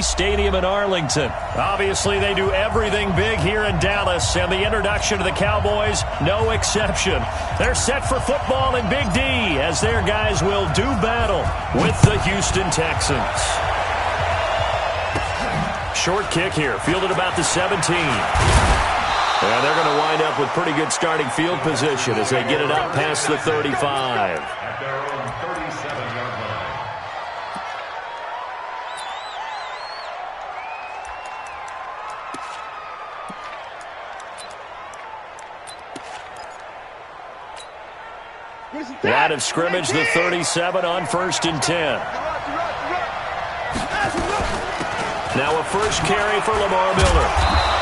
Stadium in Arlington. Obviously, they do everything big here in Dallas, and the introduction to the Cowboys, no exception. They're set for football in Big D as their guys will do battle with the Houston Texans. Short kick here, fielded about the 17. And they're going to wind up with pretty good starting field position as they get it up past the 35. Line of scrimmage, the 37 on 1st and 10. Now a first carry for Lamar Miller.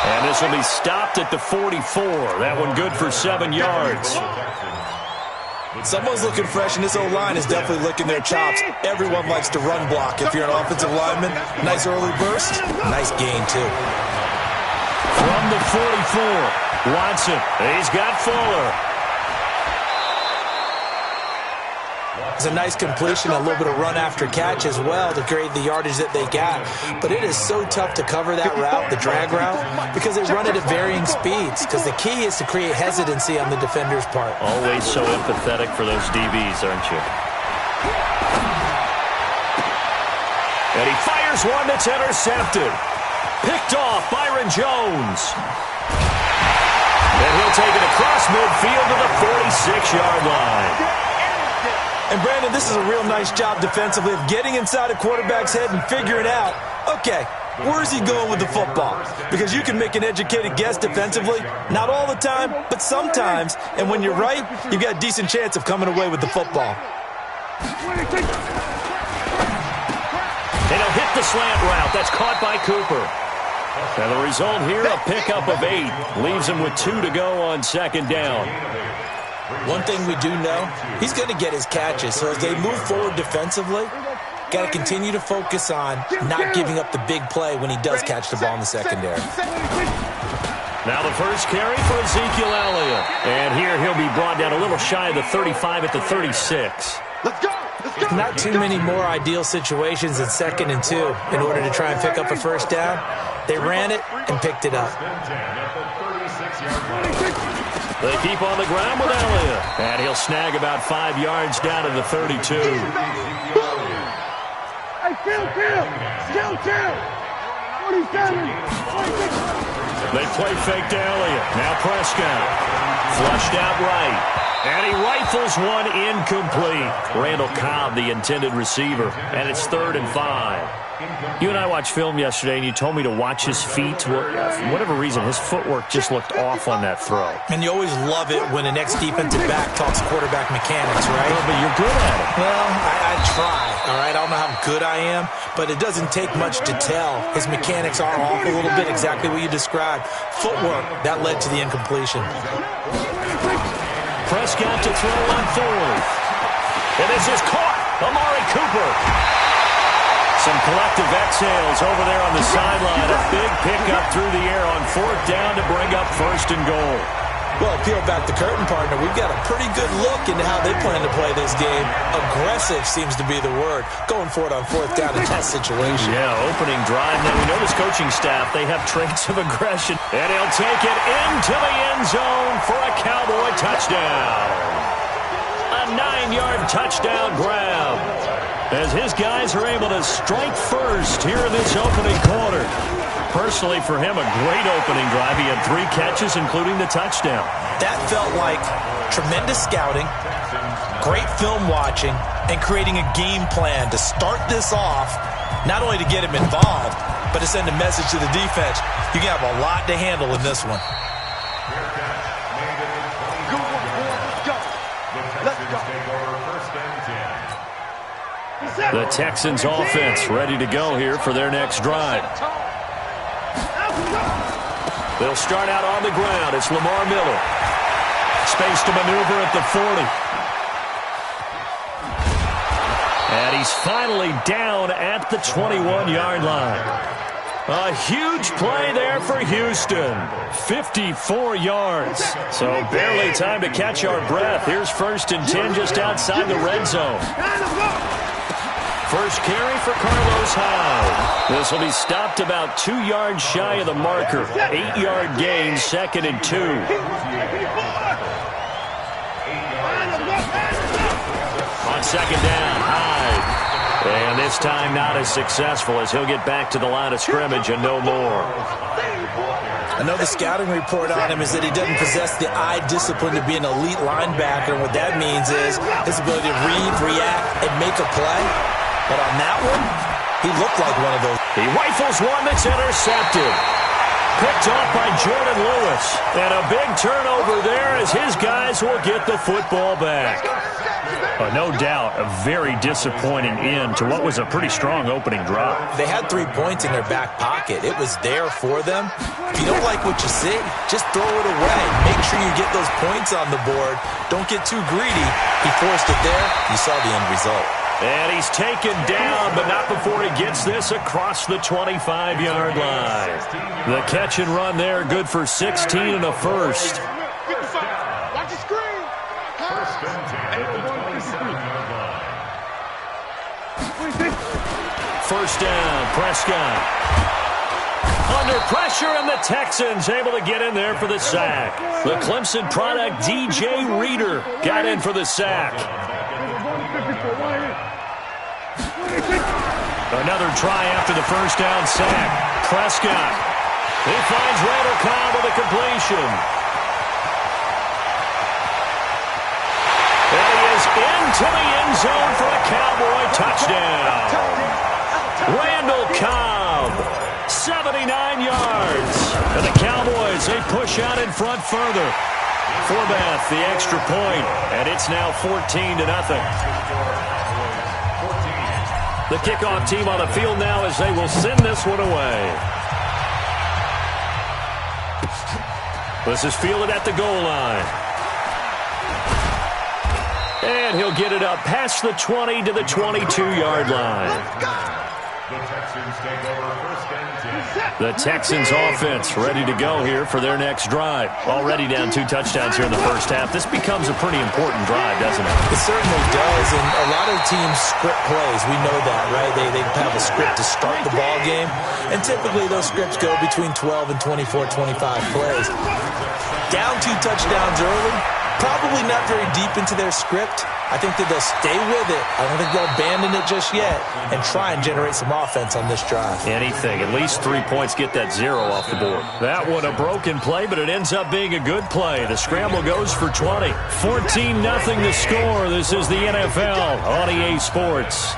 And this will be stopped at the 44. That one good for 7 yards. Someone's looking fresh, and this O-line is definitely licking their chops. Everyone likes to run block. If you're an offensive lineman, nice early burst, nice gain, too. From the 44, Watson. He's got Fuller. It's a nice completion, a little bit of run after catch as well to create the yardage that they got. But it is so tough to cover that route, the drag route, because they run it at varying speeds. Because the key is to create hesitancy on the defender's part. Always so empathetic for those DBs, aren't you? And he fires one that's intercepted. Picked off Byron Jones. And he'll take it across midfield to the 46-yard line. And, Brandon, this is a real nice job defensively of getting inside a quarterback's head and figuring out, okay, where's he going with the football? Because you can make an educated guess defensively, not all the time, but sometimes. And when you're right, you've got a decent chance of coming away with the football. And he'll hit the slant route. That's caught by Cooper. And the result here, a pickup of 8. Leaves him with 2 to go on 2nd down. One thing we do know, he's going to get his catches. So as they move forward defensively, got to continue to focus on not giving up the big play when he does catch the ball in the secondary. Now the first carry for Ezekiel Elliott. And here he'll be brought down a little shy of the 35 at the 36. Not too many more ideal situations in 2nd and 2 in order to try and pick up a first down. They ran it and picked it up. They keep on the ground with Elliott. And he'll snag about 5 yards down to the 32. They play fake to Elliott. Now Prescott. Flushed out right. And he rifles one incomplete. Randall Cobb, the intended receiver. And it's 3rd and 5. You and I watched film yesterday, and you told me to watch his feet. Well, for whatever reason, his footwork just looked off on that throw. And you always love it when an ex-defensive back talks quarterback mechanics, right? Well, but you're good at it. Well, I try, all right? I don't know how good I am, but it doesn't take much to tell. His mechanics are off a little bit, exactly what you described. Footwork, that led to the incompletion. Prescott to throw on 4th. And this is caught. Amari Cooper. Some collective exhales over there on the sideline. A big pickup through the air on 4th down to bring up 1st and goal. Well, peel back the curtain, partner. We've got a pretty good look into how they plan to play this game. Aggressive seems to be the word. Going for it on 4th down in that situation. Yeah, opening drive. Now, we know this coaching staff, they have traits of aggression. And he'll take it into the end zone for a Cowboy touchdown. A 9-yard touchdown grab. As his guys are able to strike first here in this opening quarter. Personally, for him, a great opening drive. He had 3 catches, including the touchdown. That felt like tremendous scouting, great film watching, and creating a game plan to start this off, not only to get him involved, but to send a message to the defense. You can have a lot to handle in this one. The Texans offense ready to go here for their next drive. They'll start out on the ground. It's Lamar Miller. Space to maneuver at the 40. And he's finally down at the 21-yard line. A huge play there for Houston. 54 yards. So barely time to catch our breath. Here's 1st and 10 just outside the red zone. first carry for Carlos Hyde. This will be stopped about 2 yards shy of the marker. 8-yard gain, 2nd and 2. On 2nd down, Hyde. And this time not as successful as he'll get back to the line of scrimmage and no more. I know the scouting report on him is that he doesn't possess the eye discipline to be an elite linebacker. And what that means is his ability to read, react, and make a play. But on that one, he looked like one of those. He rifles one that's intercepted. Picked off by Jordan Lewis. And a big turnover there as his guys will get the football back. No doubt a very disappointing end to what was a pretty strong opening drive. They had 3 points in their back pocket. It was there for them. If you don't like what you see, just throw it away. Make sure you get those points on the board. Don't get too greedy. He forced it there. You saw the end result. And he's taken down, but not before he gets this across the 25-yard line. The catch and run there, good for 16 and a first. First down, Prescott. Under pressure, and the Texans able to get in there for the sack. The Clemson product, DJ Reader, got in for the sack. Another try after the first down sack. Prescott. He finds Randall Cobb with a completion. And he is into the end zone for a Cowboy touchdown. Randall Cobb, 79 yards. And the Cowboys, they push out in front further. Forbath, the extra point, and it's now 14-0. The kickoff team on the field now as they will send this one away. This is fielded at the goal line. And he'll get it up past the 20 to the 22-yard line. The Texans offense ready to go here for their next drive. Already down 2 touchdowns here in the first half. This becomes a pretty important drive, doesn't it? It certainly does, and a lot of teams script plays. We know that, right? They have a script to start the ball game, and typically those scripts go between 12 and 24, 25 plays. Down 2 touchdowns early, probably not very deep into their script. I think that they'll stay with it. I don't think they'll abandon it just yet and try and generate some offense on this drive. Anything. At least 3 points, get that 0 off the board. That one a broken play, but it ends up being a good play. The scramble goes for 20. 14-0 the score. This is the NFL on EA Sports.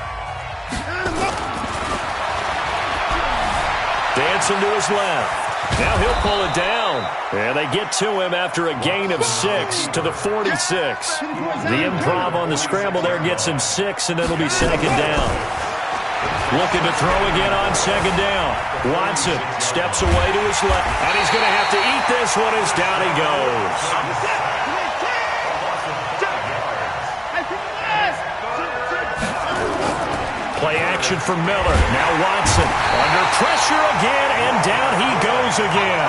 Dancing to his left. Now he'll pull it down. And they get to him after a gain of 6 to the 46. The improv on the scramble there gets him 6, and it'll be 2nd down. Looking to throw again on 2nd down. Watson steps away to his left. And he's going to have to eat this one as down he goes. Play action for Miller. Now Watson under pressure again, and down he goes again.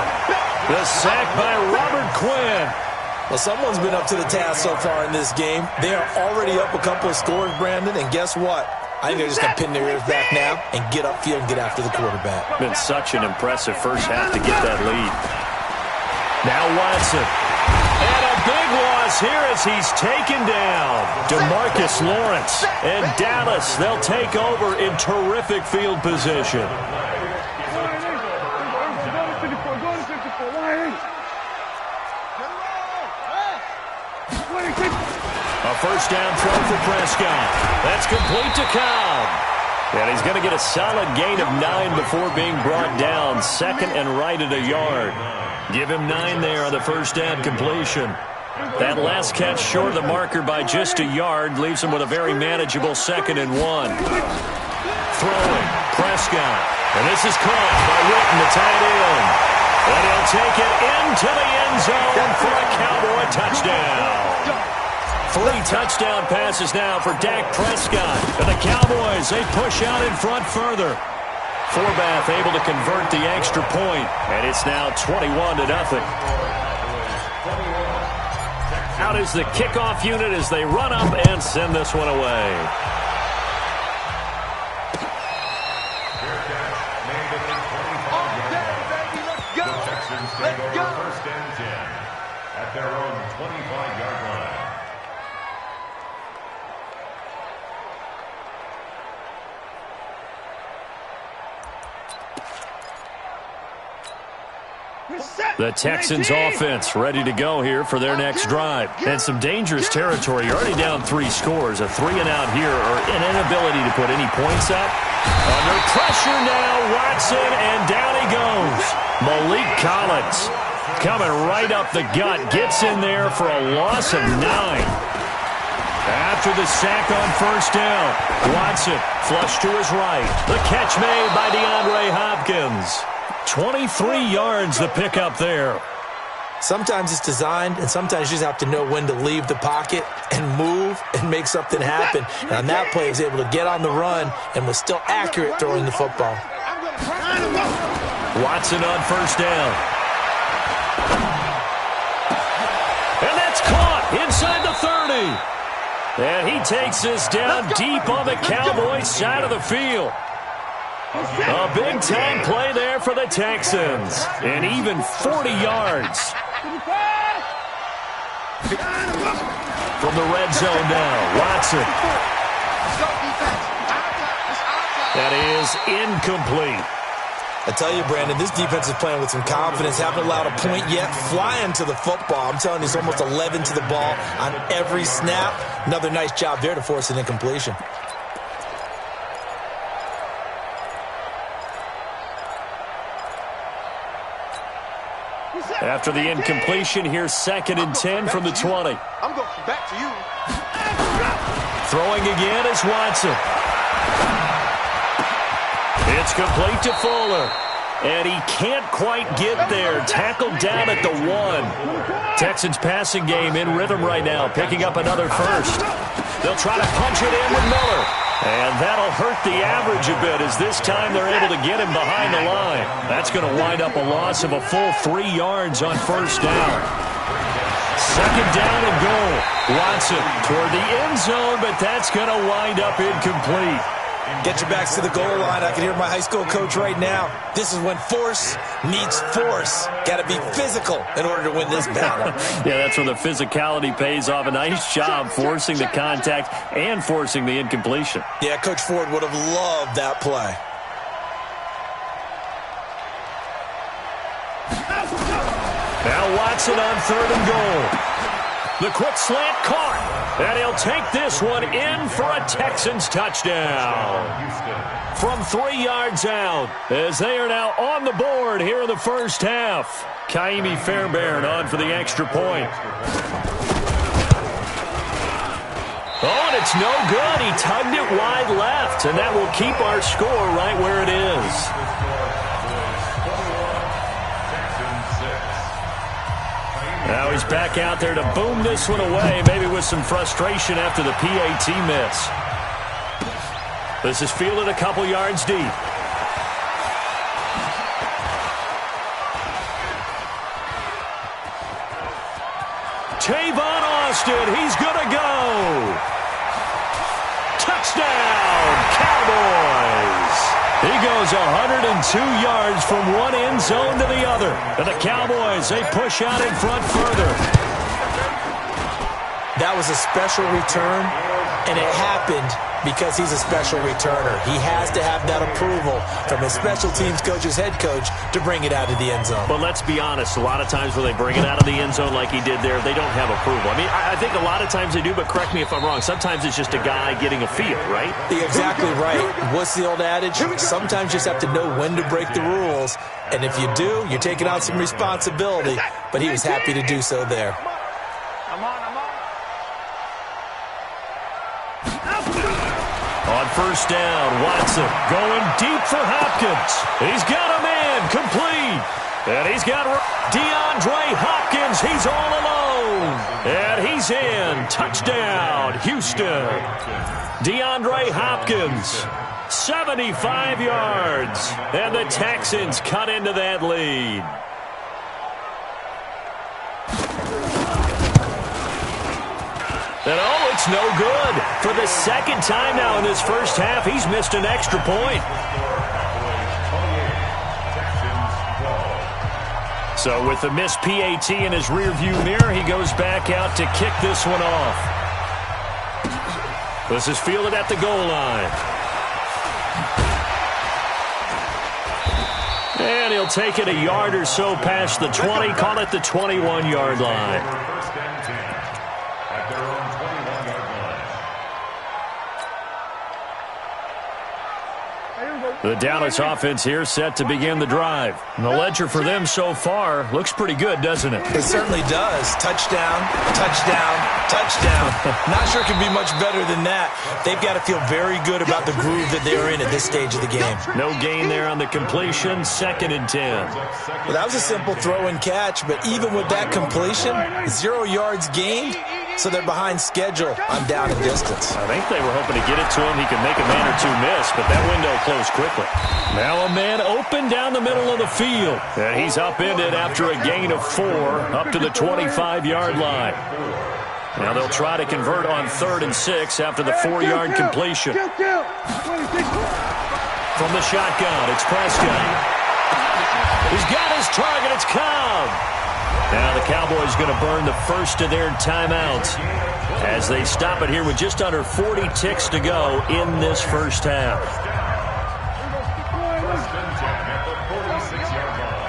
The sack by Robert Quinn. Well, someone's been up to the task so far in this game. They are already up a couple of scores, Brandon, and guess what? I think they're just going to pin their ears back now and get upfield and get after the quarterback. Been such an impressive first half to get that lead. Now Watson. And a big loss here as he's taken down. DeMarcus Lawrence and Dallas, they'll take over in terrific field position. A first down throw for Prescott. That's complete to Cobb. And he's going to get a solid gain of 9 before being brought down. 2nd and right at a yard. Give him 9 there on the first down completion. That last catch short of the marker by just a yard leaves him with a very manageable 2nd and 1. Throwing, Prescott. And this is caught by Witten, the tight end. And he'll take it into the end zone for a Cowboy touchdown. 3 touchdown passes now for Dak Prescott. And the Cowboys, they push out in front further. Forbath able to convert the extra point, and it's now 21-0. Out is the kickoff unit as they run up and send this one away. Texans take over first and 10 at their own 25-yard line. The Texans offense ready to go here for their next drive. And some dangerous territory. You're already down 3 scores. A 3-and-out here or an inability to put any points up. Under pressure now, Watson, and down he goes. Malik Collins coming right up the gut. Gets in there for a loss of 9. After the sack on first down, Watson flush to his right. The catch made by DeAndre Hopkins. 23 yards the pickup there. Sometimes it's designed, and sometimes you just have to know when to leave the pocket and move and make something happen. And on that play, he was able to get on the run and was still accurate throwing the football. Watson on first down. And that's caught inside the 30. And he takes this down deep on the Cowboys side of the field. A big-time play there for the Texans. And even 40 yards. From the red zone now, Watson. That is incomplete. I tell you, Brandon, this defense is playing with some confidence. Haven't allowed a point yet. Flying to the football. I'm telling you, it's almost 11 to the ball on every snap. Another nice job there to force an incompletion. After the incompletion, here's 2nd and 10 from the 20. I'm going back to you. Throwing again is Watson. It's complete to Fuller. And he can't quite get there. Tackled down at the 1. Texans passing game in rhythm right now, picking up another first. They'll try to punch it in with Miller. And that'll hurt the average a bit as this time they're able to get him behind the line. That's going to wind up a loss of a full 3 yards on first down. 2nd down and goal. Watson toward the end zone, but that's going to wind up incomplete. Get your backs to the goal line. I can hear my high school coach right now. This is when force meets force. Got to be physical in order to win this battle. Yeah, that's where the physicality pays off. A nice job forcing the contact and forcing the incompletion. Yeah, Coach Ford would have loved that play. Now Watson on 3rd and goal. The quick slant caught. And he'll take this one in for a Texans touchdown. From 3 yards out, as they are now on the board here in the first half. Kaimi Fairbairn on for the extra point. Oh, and it's no good. He tugged it wide left, and that will keep our score right where it is. Now he's back out there to boom this one away, maybe with some frustration after the PAT miss. This is fielded a couple yards deep. Tavon Austin, he's going to go. Touchdown, Cowboys. He goes 102 yards from one end zone to the other. And the Cowboys, they push out in front further. That was a special return, and it happened because he's a special returner. He has to have that approval from his special teams coach's head coach to bring it out of the end zone. But let's be honest, a lot of times when they bring it out of the end zone like he did there, they don't have approval. I mean, I think a lot of times they do, but correct me if I'm wrong. Sometimes it's just a guy getting a feel, right? You're exactly right. What's the old adage? Sometimes you just have to know when to break the rules, and if you do, you're taking on some responsibility, but he was happy to do so there. On first down, Watson going deep for Hopkins. He's got a man complete. And he's got DeAndre Hopkins. He's all alone. And he's in. Touchdown, Houston. DeAndre Hopkins, 75 yards. And the Texans cut into that lead. And oh, it's no good. For the second time now in this first half, he's missed an extra point. So with the missed PAT in his rearview mirror, he goes back out to kick this one off. This is fielded at the goal line. And he'll take it a yard or so past the 20, call it the 21-yard line. First and 10 at their own 21-yard line. The Dallas offense here set to begin the drive. And the ledger for them so far looks pretty good, doesn't it? It certainly does. Touchdown, touchdown, touchdown. Not sure it can be much better than that. They've got to feel very good about the groove that they're in at this stage of the game. No gain there on the completion, 2nd and 10. Well, that was a simple throw and catch, but even with that completion, 0 yards gained, so they're behind schedule on down and distance. I think they were hoping to get it to him. He could make a man or two miss, but that window closed quickly. Now a man open down the middle of the field. And he's upended after a gain of 4 up to the 25-yard line. Now they'll try to convert on 3rd and 6 after the 4-yard completion. From the shotgun, it's Prescott. He's got his target. It's Cobb. Now the Cowboys going to burn the first of their timeouts as they stop it here with just under 40 ticks to go in this first half. First and 10 at the 46-yard line.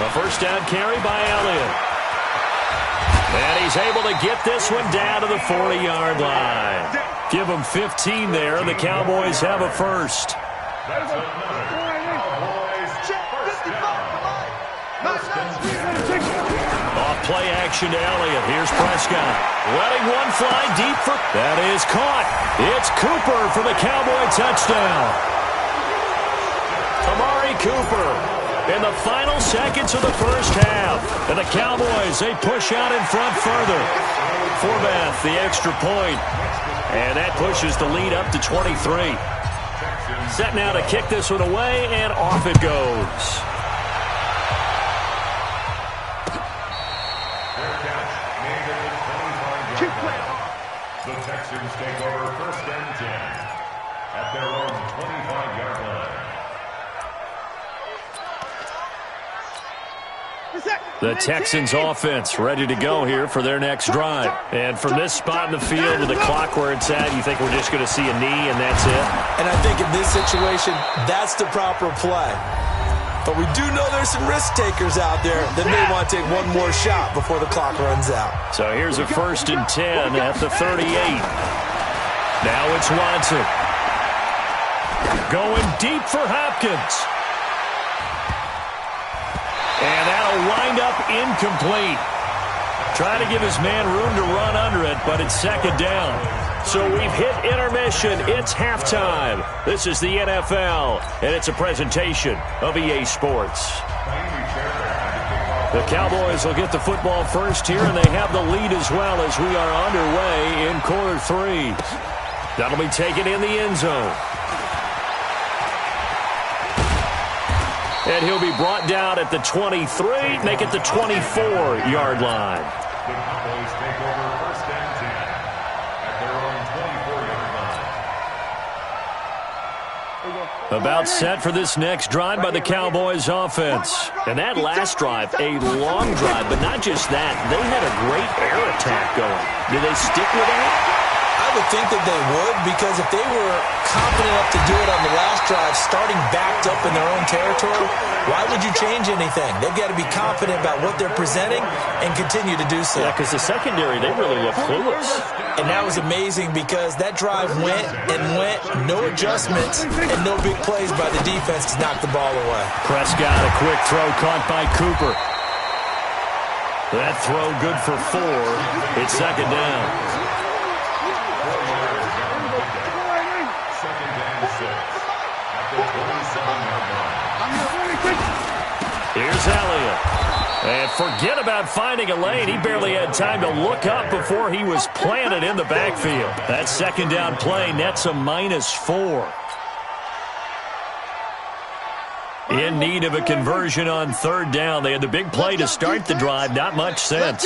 A first down carry by Elliott. And he's able to get this one down to the 40-yard line. Give them 15 there, and the Cowboys have a first. That's another Cowboys first down. First and 10. Off play action to Elliott. Here's Prescott. Letting one fly deep for... That is caught. It's Cooper for the Cowboy touchdown. Amari Cooper in the final seconds of the first half. And the Cowboys, they push out in front further. Forbath, the extra point. And that pushes the lead up to 23. Set now to kick this one away, and off it goes. Their catch made at the 25-yard line. The Texans take over first and 10 at their own 25-yard line. The Texans offense ready to go here for their next drive. And from this spot in the field with the clock where it's at, you think we're just going to see a knee and that's it? And I think in this situation, that's the proper play. But we do know there's some risk takers out there that may want to take one more shot before the clock runs out. So here's a 1st and 10 at the 38. Now it's Watson. Going deep for Hopkins. And that'll wind up incomplete. Trying to give his man room to run under it, but it's 2nd down. So we've hit intermission. It's halftime. This is the NFL, and it's a presentation of EA Sports. The Cowboys will get the football first here, and they have the lead as well as we are underway in quarter 3. That'll be taken in the end zone. And he'll be brought down at the 23, make it the 24-yard line. The Cowboys take over first and 10 at their own 24-yard line. About set for this next drive by the Cowboys offense. And that last drive, a long drive, but not just that. They had a great air attack going. Did they stick with that? I would think that they would, because if they were confident enough to do it on the last drive, starting backed up in their own territory, why would you change anything? They've got to be confident about what they're presenting and continue to do so. Yeah, because the secondary, they really look clueless. And that was amazing because that drive went and went, no adjustments, and no big plays by the defense to knock the ball away. Prescott, a quick throw caught by Cooper. That throw good for 4. It's 2nd down. Here's Elliott. And forget about finding a lane. He barely had time to look up before he was planted in the backfield. That 2nd down play nets a -4. In need of a conversion on 3rd down. They had the big play to start the drive. Not much sense.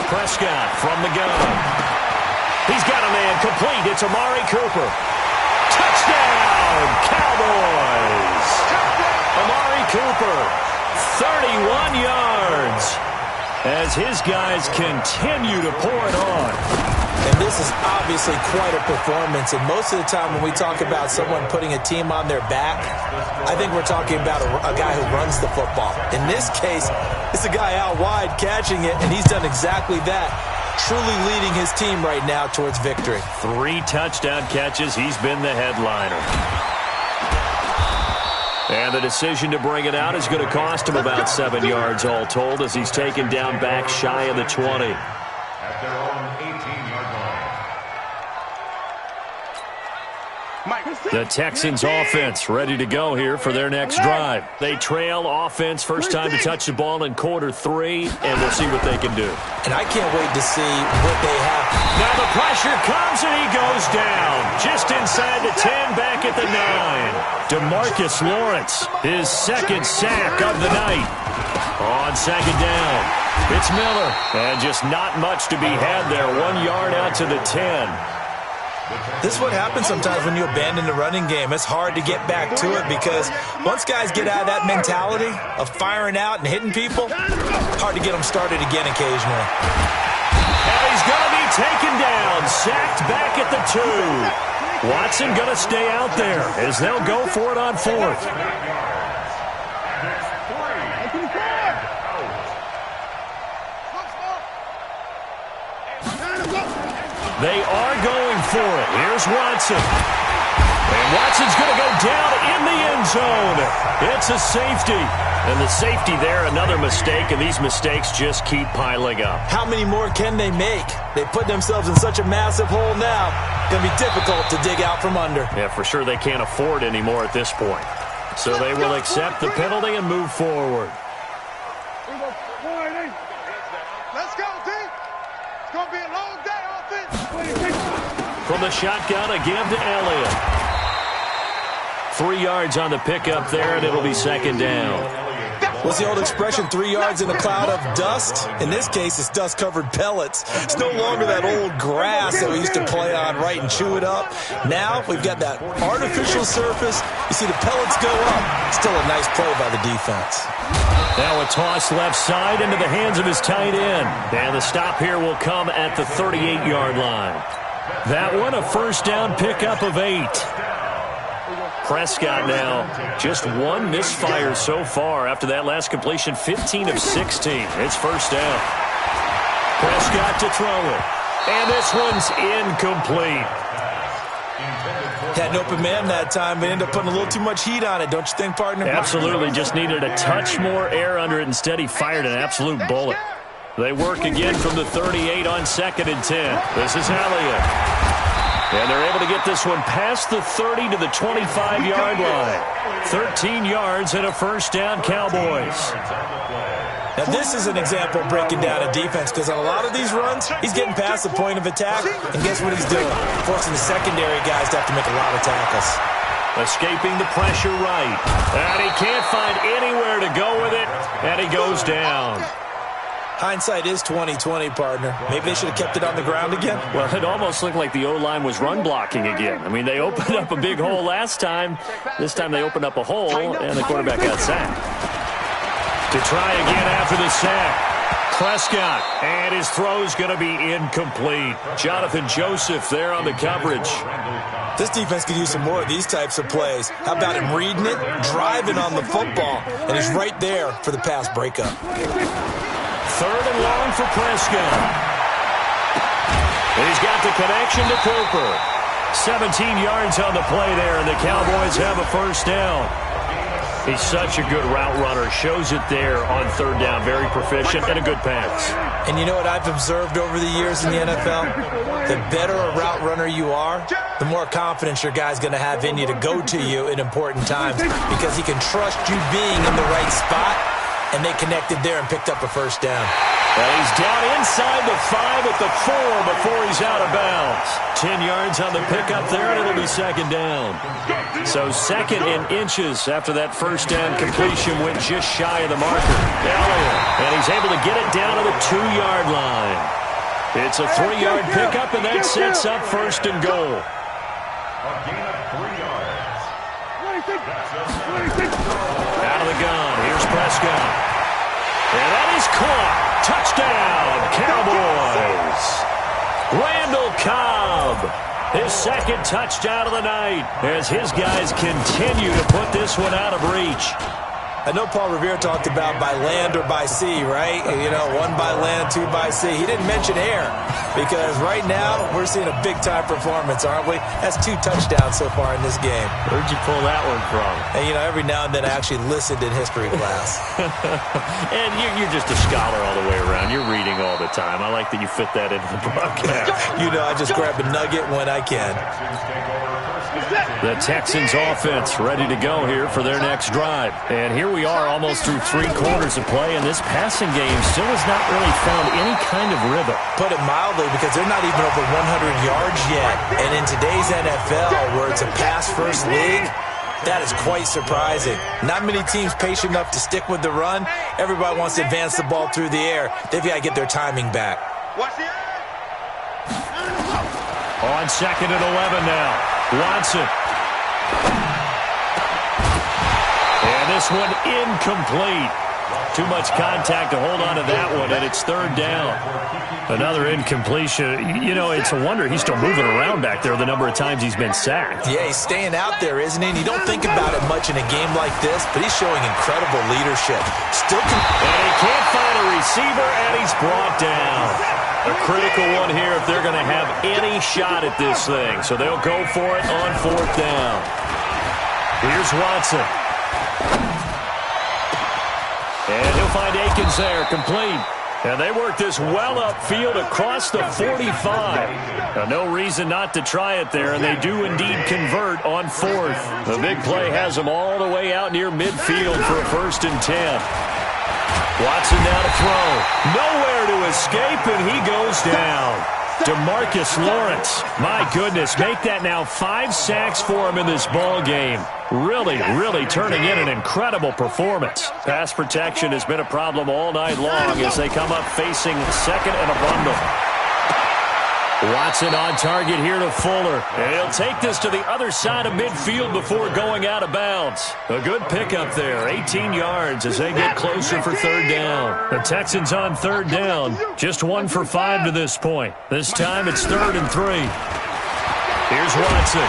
Prescott from the gun. He's got a man complete. It's Amari Cooper. Touchdown, Cowboys! Cooper. 31 yards as his guys continue to pour it on. And this is obviously quite a performance. And most of the time when we talk about someone putting a team on their back, I think we're talking about a guy who runs the football. In this case, it's a guy out wide catching it, and he's done exactly that, truly leading his team right now towards victory. 3 touchdown catches. He's been the headliner. And the decision to bring it out is going to cost him about 7 yards all told as he's taken down back shy of the 20. At their own 18-yard line. The Texans offense ready to go here for their next drive. They trail offense first time to touch the ball in quarter 3, and we'll see what they can do. And I can't wait to see what they have. Now the pressure comes, and he goes down. Just inside the 10, back at the 9. DeMarcus Lawrence, his second sack of the night. On second down, it's Miller. And just not much to be had there. 1 yard out to the 10. This is what happens sometimes when you abandon the running game. It's hard to get back to it because once guys get out of that mentality of firing out and hitting people, hard to get them started again occasionally. And he's going to be taken down, sacked back at the 2. Watson going to stay out there as they'll go for it on 4th. They are going for it. Here's Watson. And Watson's going to go down in the end zone. It's a safety. And the safety there, another mistake, and these mistakes just keep piling up. How many more can they make? They put themselves in such a massive hole now. Going to be difficult to dig out from under. Yeah, for sure they can't afford anymore at this point. So they will accept the penalty and move forward. Let's go, D. It's going to be a long day offense. From the shotgun, a give to Elliott. 3 yards on the pickup there, and it'll be second down. What's the old expression, 3 yards in a cloud of dust? In this case, it's dust-covered pellets. It's no longer that old grass that we used to play on, right, and chew it up. Now we've got that artificial surface. You see the pellets go up. Still a nice play by the defense. Now a toss left side into the hands of his tight end. And the stop here will come at the 38-yard line. That one, a first down pickup of 8. Prescott now, just one misfire so far after that last completion, 15 of 16. It's first down. Prescott to throw it. And this one's incomplete. Had an open man that time, but ended up putting a little too much heat on it, don't you think, partner? Absolutely, just needed a touch more air under it. Instead, he fired an absolute bullet. They work again from the 38 on 2nd and 10. This is Elliott. And they're able to get this one past the 30 to the 25-yard line. 13 yards and a first down, Cowboys. Now, this is an example of breaking down a defense because on a lot of these runs, he's getting past the point of attack, and guess what he's doing? Forcing the secondary guys to have to make a lot of tackles. Escaping the pressure right. And he can't find anywhere to go with it, and he goes down. Hindsight is 20/20, partner. Maybe they should have kept it on the ground again. Well, it almost looked like the O-line was run blocking again. I mean, they opened up a big hole last time. This time they opened up a hole, and the quarterback got sacked. To try again after the sack. Prescott, and his throw's going to be incomplete. Jonathan Joseph there on the coverage. This defense could use some more of these types of plays. How about him reading it, driving on the football, and he's right there for the pass breakup. 3rd and long for Prescott. And he's got the connection to Cooper. 17 yards on the play there, and the Cowboys have a first down. He's such a good route runner. Shows it there on 3rd down. Very proficient and a good pass. And you know what I've observed over the years in the NFL? The better a route runner you are, the more confidence your guy's going to have in you to go to you in important times because he can trust you being in the right spot, and they connected there and picked up a first down. And he's down inside the 5 at the 4 before he's out of bounds. 10 yards on the pickup there, and it'll be second down. So 2nd and inches after that first down completion went just shy of the marker. Elliott, and he's able to get it down to the 2-yard line. It's a 3-yard pickup, and that sets up 1st and goal. A gain of 3 yards. Out of the gun, here's Prescott. And that is caught. Touchdown, Cowboys. Randall Cobb, his second touchdown of the night, as his guys continue to put this one out of reach. I know Paul Revere talked about by land or by sea, right? You know, one by land, two by sea. He didn't mention air because right now we're seeing a big-time performance, aren't we? That's 2 touchdowns so far in this game. Where'd you pull that one from? And, you know, every now and then I actually listened in history class. And you're just a scholar all the way around. You're reading all the time. I like that you fit that into the broadcast. You know, I just grab a nugget when I can. The Texans offense ready to go here for their next drive. And here we are almost through 3 quarters of play, and this passing game still has not really found any kind of rhythm. Put it mildly, because they're not even over 100 yards yet. And in today's NFL, where it's a pass-first league, that is quite surprising. Not many teams patient enough to stick with the run. Everybody wants to advance the ball through the air. They've got to get their timing back. On 2nd and 11 now. Watson. And this one incomplete. Too much contact to hold on to that one, and it's 3rd down. Another incompletion. You know, it's a wonder he's still moving around back there the number of times he's been sacked. Yeah, he's staying out there, isn't he? And you don't think about it much in a game like this, but he's showing incredible leadership. And he can't find a receiver, and he's brought down. A critical one here if they're going to have any shot at this thing. So they'll go for it on 4th down. Here's Watson. And he'll find Akins there, complete. And they work this well upfield across the 45. Now, no reason not to try it there, and they do indeed convert on 4th. The big play has them all the way out near midfield for a 1st and 10. Watson now to throw. Nowhere to escape, and he goes down. DeMarcus Lawrence. My goodness, make that now 5 sacks for him in this ball game. Really, really turning in an incredible performance. Pass protection has been a problem all night long as they come up facing 2nd and a bundle. Watson on target here to Fuller. And he'll take this to the other side of midfield before going out of bounds. A good pickup there, 18 yards as they get closer for 3rd down. The Texans on 3rd down, just 1 for 5 to this point. This time it's 3rd and 3. Here's Watson.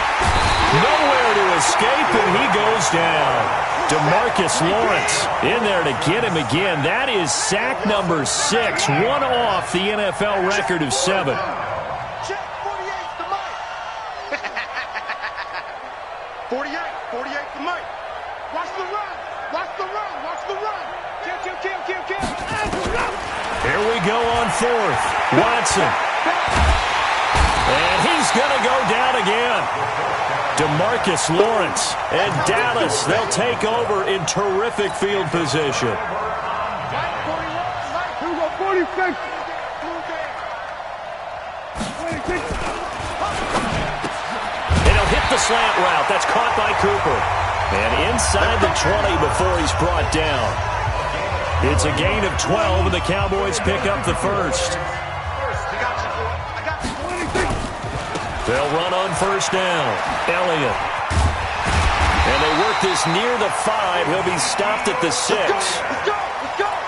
Nowhere to escape, and he goes down. DeMarcus Lawrence in there to get him again. That is sack number 6, one off the NFL record of 7. 48 for Mike. Watch the run. Watch the run. Watch the run. Kill. Here we go on 4th. Watson. And he's going to go down again. DeMarcus Lawrence and Dallas, they'll take over in terrific field position. 46. The slant route, that's caught by Cooper. And inside the 20 before he's brought down. It's a gain of 12, and the Cowboys pick up the 1st. They'll run on 1st down. Elliott. And they work this near the 5. He'll be stopped at the 6.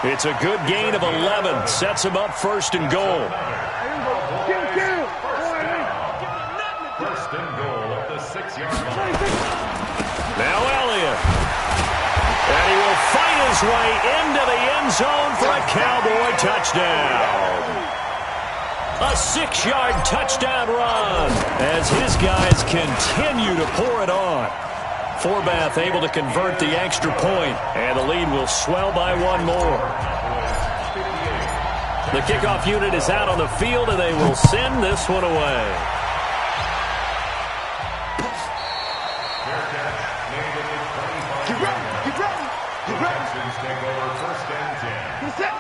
It's a good gain of 11. Sets him up 1st and goal. 1st and goal at the 6-yard line. Now Elliott. And he will fight his way into the end zone for a Cowboy touchdown. A 6-yard touchdown run as his guys continue to pour it on. Forbath able to convert the extra point, and the lead will swell by 1 more. The kickoff unit is out on the field, and they will send this one away.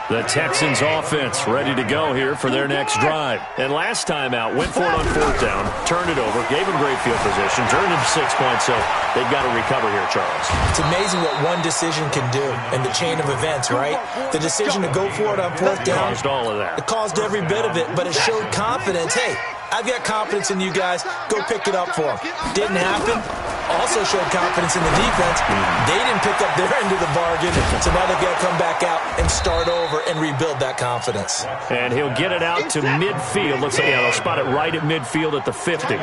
The Texans offense ready to go here for their next drive. And last time out, went for it on 4th down, turned it over, gave him great field position, turned it to 6 points, so they've got to recover here, Charles. It's amazing what one decision can do in the chain of events, right? The decision to go for it on 4th down. Caused all of that. It caused every bit of it, but it showed confidence. Hey, I've got confidence in you guys. Go pick it up for them. Didn't happen. All also showed confidence in the defense. They didn't pick up their end of the bargain, so now they've got to come back out and start over and rebuild that confidence. And he'll get it out to midfield. Looks like they'll spot it right at midfield at the 50.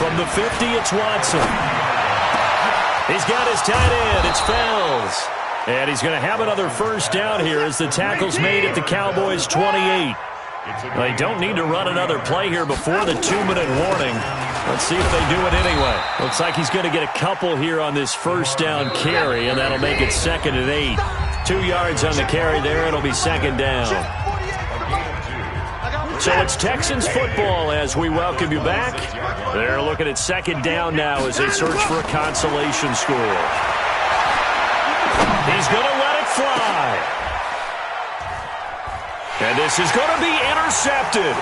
From the 50, it's Watson. He's got his tight end. It's Fells. And he's going to have another first down here as the tackle's made at the Cowboys' 28. They don't need to run another play here before the 2-minute warning. Let's see if they do it anyway. Looks like he's going to get a couple here on this first down carry, and that'll make it 2nd and 8. 2 yards on the carry there. It'll be 2nd down. So it's Texans football as we welcome you back. They're looking at 2nd down now as they search for a consolation score. He's going to let it fly. And this is going to be intercepted.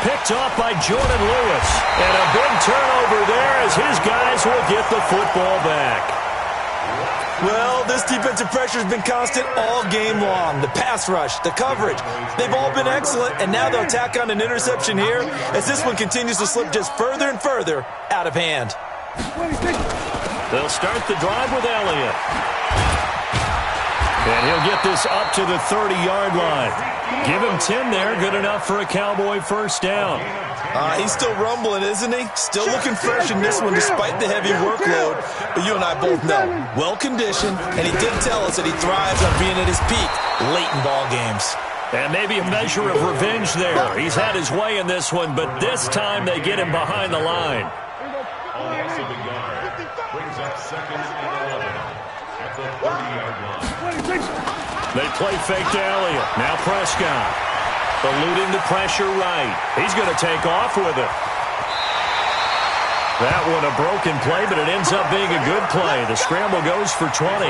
Picked off by Jordan Lewis. And a big turnover there as his guys will get the football back. Well, this defensive pressure has been constant all game long. The pass rush, the coverage, they've all been excellent, and now they'll tack on an interception here as this one continues to slip just further and further out of hand. They'll start the drive with Elliott. And he'll get this up to the 30-yard line. Give him 10 there, good enough for a Cowboy first down. He's still rumbling, isn't he? Still looking fresh in this one despite the heavy workload. But you and I both know, well-conditioned, and he did tell us that he thrives on being at his peak late in ball games. And maybe a measure of revenge there. He's had his way in this one, but this time they get him behind the line. Also the guard brings up 2nd and 11 at the 30-yard line. They play fake to Elliott. Now Prescott. Eluding the pressure right. He's going to take off with it. That one a broken play, but it ends up being a good play. The scramble goes for 20.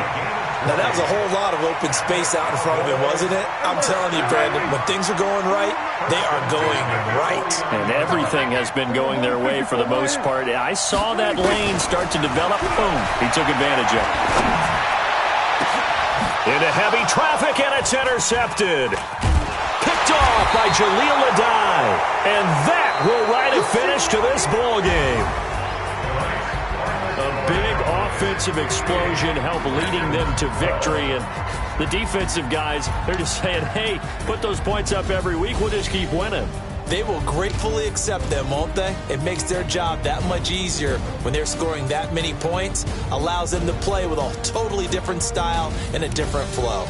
Now, that was a whole lot of open space out in front of him, wasn't it? I'm telling you, Brandon, when things are going right, they are going right. And everything has been going their way for the most part. I saw that lane start to develop. Boom. He took advantage of it. Into heavy traffic, and it's intercepted. Picked off by Jaleel Adai. And that will write a finish to this ball game. A big offensive explosion helped leading them to victory. And the defensive guys, they're just saying, hey, put those points up every week. We'll just keep winning. They will gratefully accept them, won't they? It makes their job that much easier when they're scoring that many points. Allows them to play with a totally different style and a different flow.